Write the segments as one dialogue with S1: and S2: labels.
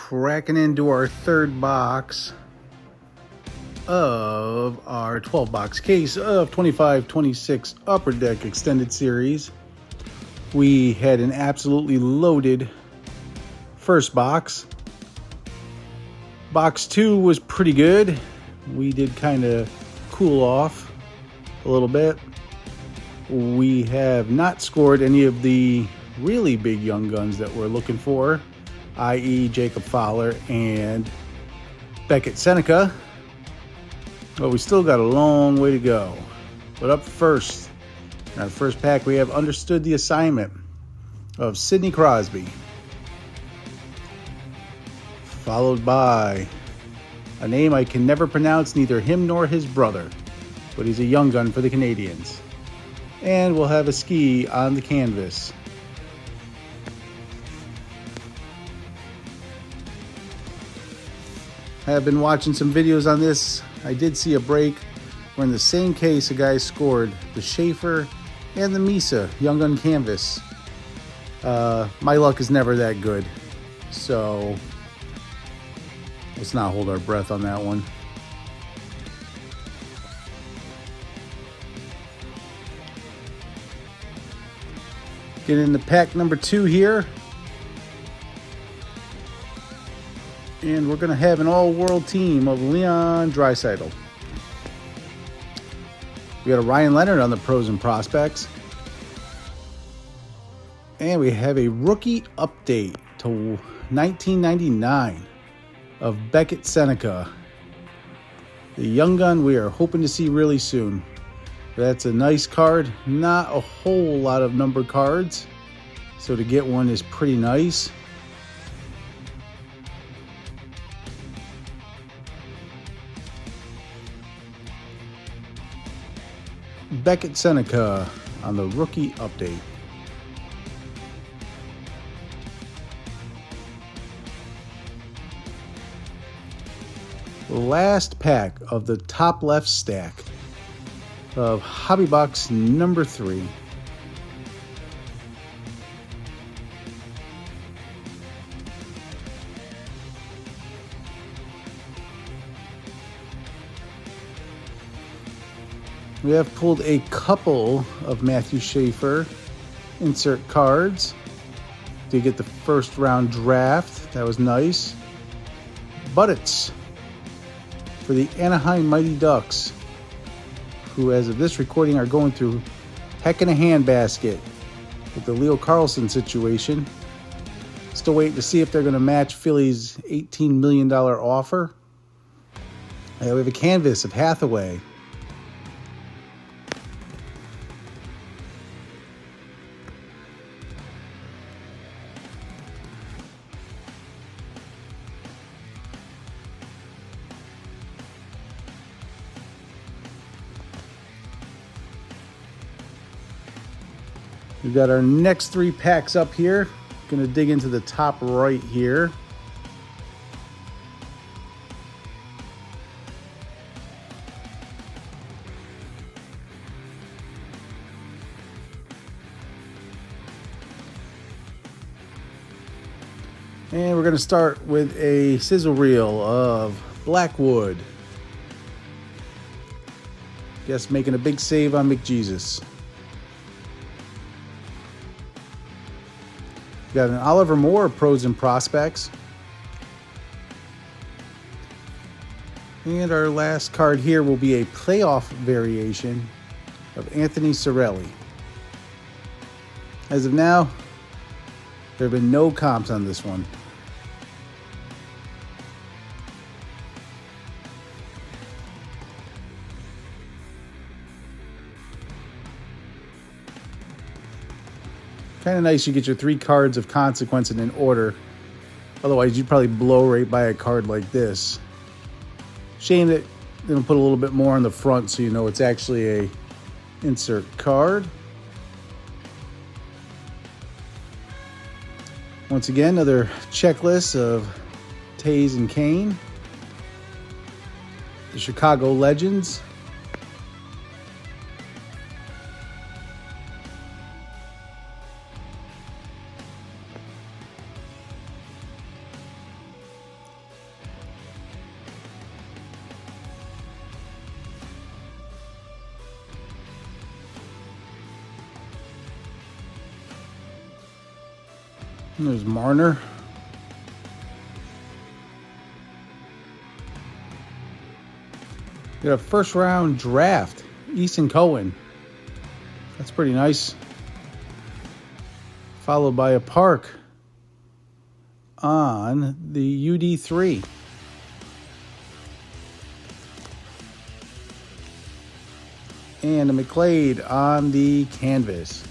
S1: cracking into our third box of our 12 box case of 25-26 Upper Deck Extended Series. We had an absolutely loaded first box. Box 2 was pretty good. We did kind of cool off a little bit. We have not scored any of the really big young guns that we're looking for, i.e. Jacob Fowler and Beckett Seneca. But we still got a long way to go. But up first, in our first pack, we have Understood the Assignment of Sidney Crosby, followed by a name I can never pronounce, neither him nor his brother, but he's a young gun for the Canadians. And we'll have a ski on the canvas. I have been watching some videos on this. I did see a break where in the same case a guy scored the Schaefer and the Misa Young Gun Canvas. My luck is never that good, so let's not hold our breath on that one. Get into pack number 2 here. And we're going to have an all-world team of Leon Draisaitl. We got a Ryan Leonard on the pros and prospects. And we have a rookie update to 1999 of Beckett Seneca. The young gun we are hoping to see really soon. That's a nice card. Not a whole lot of numbered cards, so to get one is pretty nice. Beckett Seneca on the rookie update. Last pack of the top left stack of Hobby Box number 3. We have pulled a couple of Matthew Schaefer insert cards to get the first round draft. That was nice. Buttets for the Anaheim Mighty Ducks, who as of this recording are going through heck in a handbasket with the Leo Carlson situation. Still waiting to see if they're going to match Philly's $18 million offer. We have a canvas of Hathaway. We've got our next 3 packs up here. Going to dig into the top right here. And we're going to start with a sizzle reel of Blackwood. Guess making a big save on McJesus. Got an Oliver Moore pros and prospects. And our last card here will be a playoff variation of Anthony Cirelli. As of now, there have been no comps on this one. Kind of nice you get your 3 cards of consequence in order. Otherwise, you'd probably blow right by a card like this. Shame that they don't put a little bit more on the front so you know it's actually a insert card. Once again, another checklist of Tays and Kane. The Chicago Legends. And there's Marner. Got a first round draft. Easton Cohen. That's pretty nice. Followed by a park on the UD3. And a McClade on the canvas.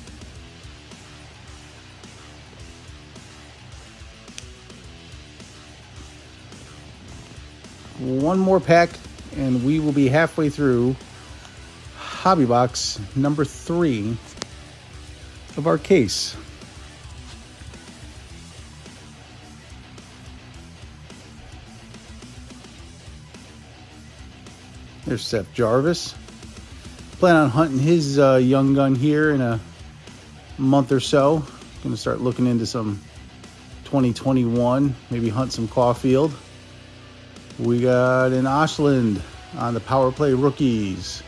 S1: One more pack and we will be halfway through hobby box number 3 of our case. There's Seth Jarvis. Plan on hunting his young gun here in a month or so. Going to start looking into some 2021, maybe hunt some Caulfield. We got an Ashland on the Power Play rookies.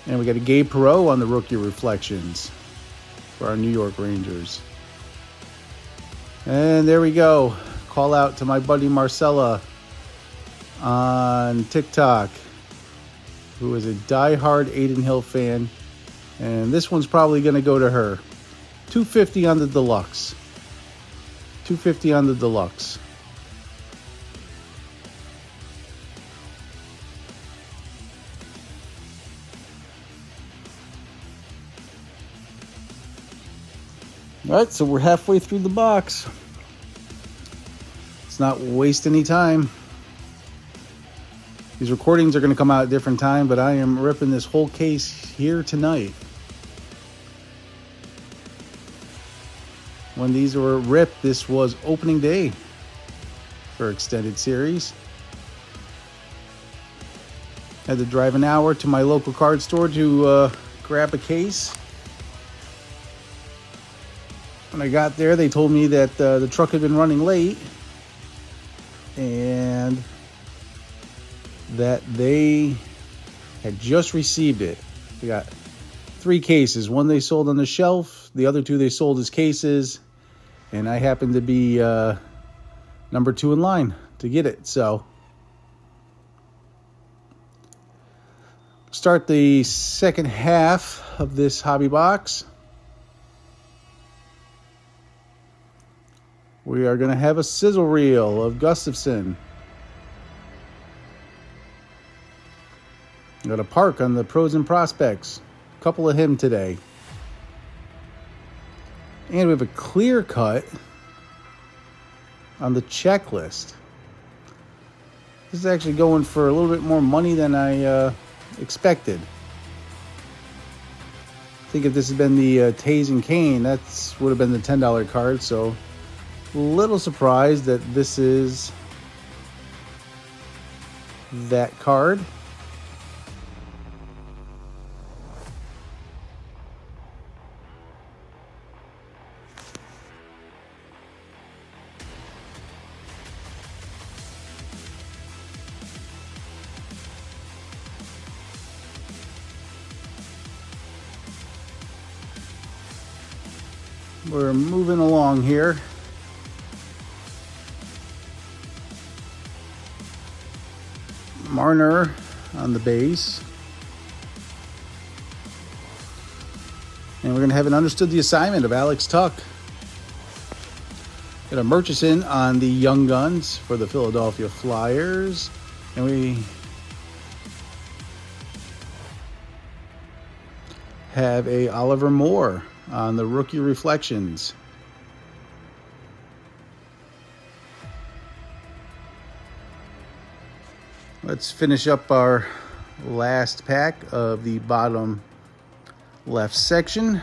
S1: And we got a Gabe Perreault on the rookie reflections for our New York Rangers. And there we go. Call out to my buddy Marcella on TikTok, who is a diehard Aiden Hill fan. And this one's probably going to go to her. $250 on the deluxe. $250 on the deluxe. All right, so we're halfway through the box. Let's not waste any time. These recordings are going to come out at different time, but I am ripping this whole case here tonight. When these were ripped, this was opening day for Extended Series. Had to drive an hour to my local card store to grab a case. When I got there, they told me that the truck had been running late and that they had just received it. They got 3 cases. One they sold on the shelf. The other 2 they sold as cases. And I happened to be number 2 in line to get it. So start the second half of this hobby box. We are going to have a sizzle reel of Gustafson. Got a park on the pros and prospects. A couple of him today. And we have a clear cut on the checklist. This is actually going for a little bit more money than I expected. I think if this had been the Taze and Kane, that would have been the $10 card. So a little surprised that this is that card. We're moving along here. Marner on the base. And we're going to have an understood the assignment of Alex Tuck. Got a Murchison on the Young Guns for the Philadelphia Flyers. And we have a Oliver Moore on the rookie reflections. Let's finish up our last pack of the bottom left section.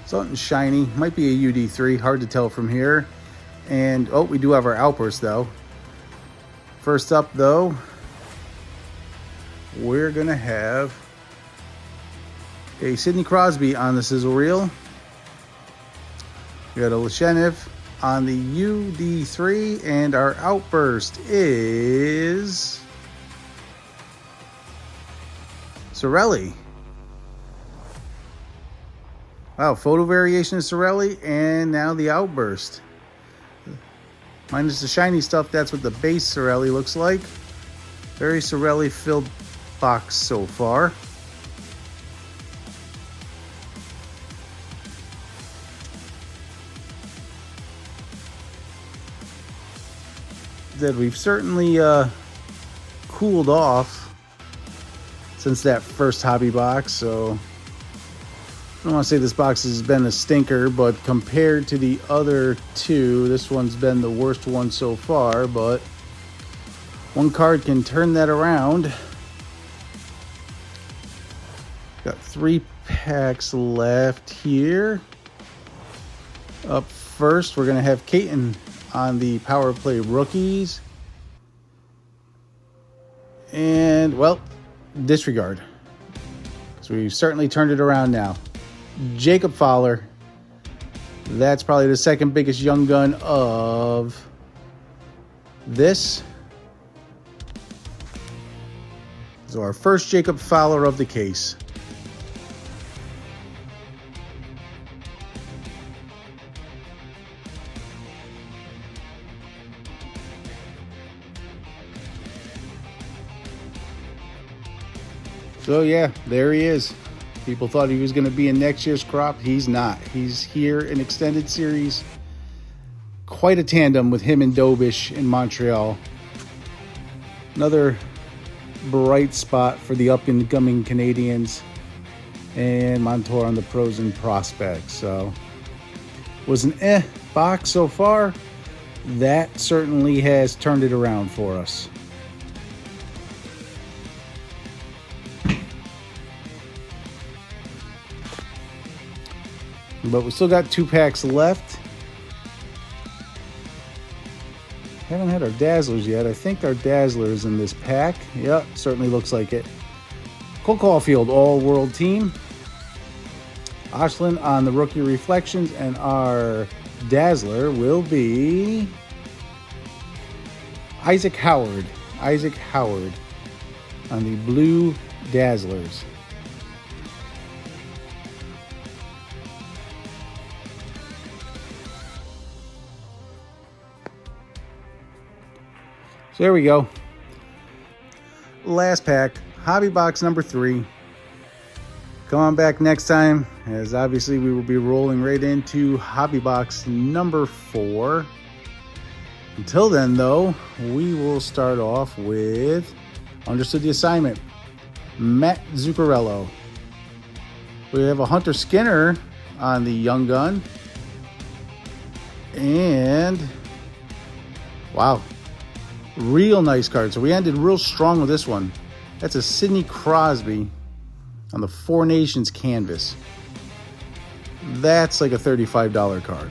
S1: Something shiny, might be a UD3, hard to tell from here. And oh, we do have our Alpers though. First up though, we're gonna have a Sidney Crosby on the sizzle reel. We got a Lashenev on the UD3, and our outburst is Sorelli. Wow, photo variation of Sorelli, and now the outburst. Minus the shiny stuff, that's what the base Sorelli looks like. Very Sorelli filled box so far. That we've certainly cooled off since that first hobby box, so I don't want to say this box has been a stinker, but compared to the other two, this one's been the worst one so far, but one card can turn that around. Got 3 packs left here. Up first, we're going to have Caton on the Power Play Rookies. And, well, disregard, because we've certainly turned it around now. Jacob Fowler. That's probably the second biggest young gun of this. So our first Jacob Fowler of the case. So yeah, there he is. People thought he was going to be in next year's crop. He's not. He's here in extended series. Quite a tandem with him and Dobish in Montreal. Another bright spot for the up-and-coming Canadians. And Montour on the pros and prospects. So, was an box so far. That certainly has turned it around for us. But we still got 2 packs left. Haven't had our Dazzlers yet. I think our Dazzler is in this pack. Yep, certainly looks like it. Cole Caulfield, all-world team. Ashlyn on the rookie reflections. And our Dazzler will be Isaac Howard. Isaac Howard on the blue Dazzlers. So there we go. Last pack, hobby box number 3. Come on back next time, as obviously we will be rolling right into hobby box number 4. Until then, though, we will start off with Understood the Assignment, Matt Zuccarello. We have a Hunter Skinner on the Young Gun. And, wow. Real nice card. So we ended real strong with this one. That's a Sidney Crosby on the Four Nations canvas. That's like a $35 card.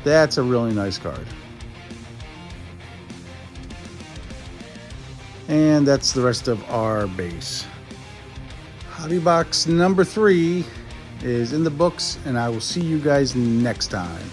S1: That's a really nice card. And that's the rest of our base. Hobby box number 3 is in the books, and I will see you guys next time.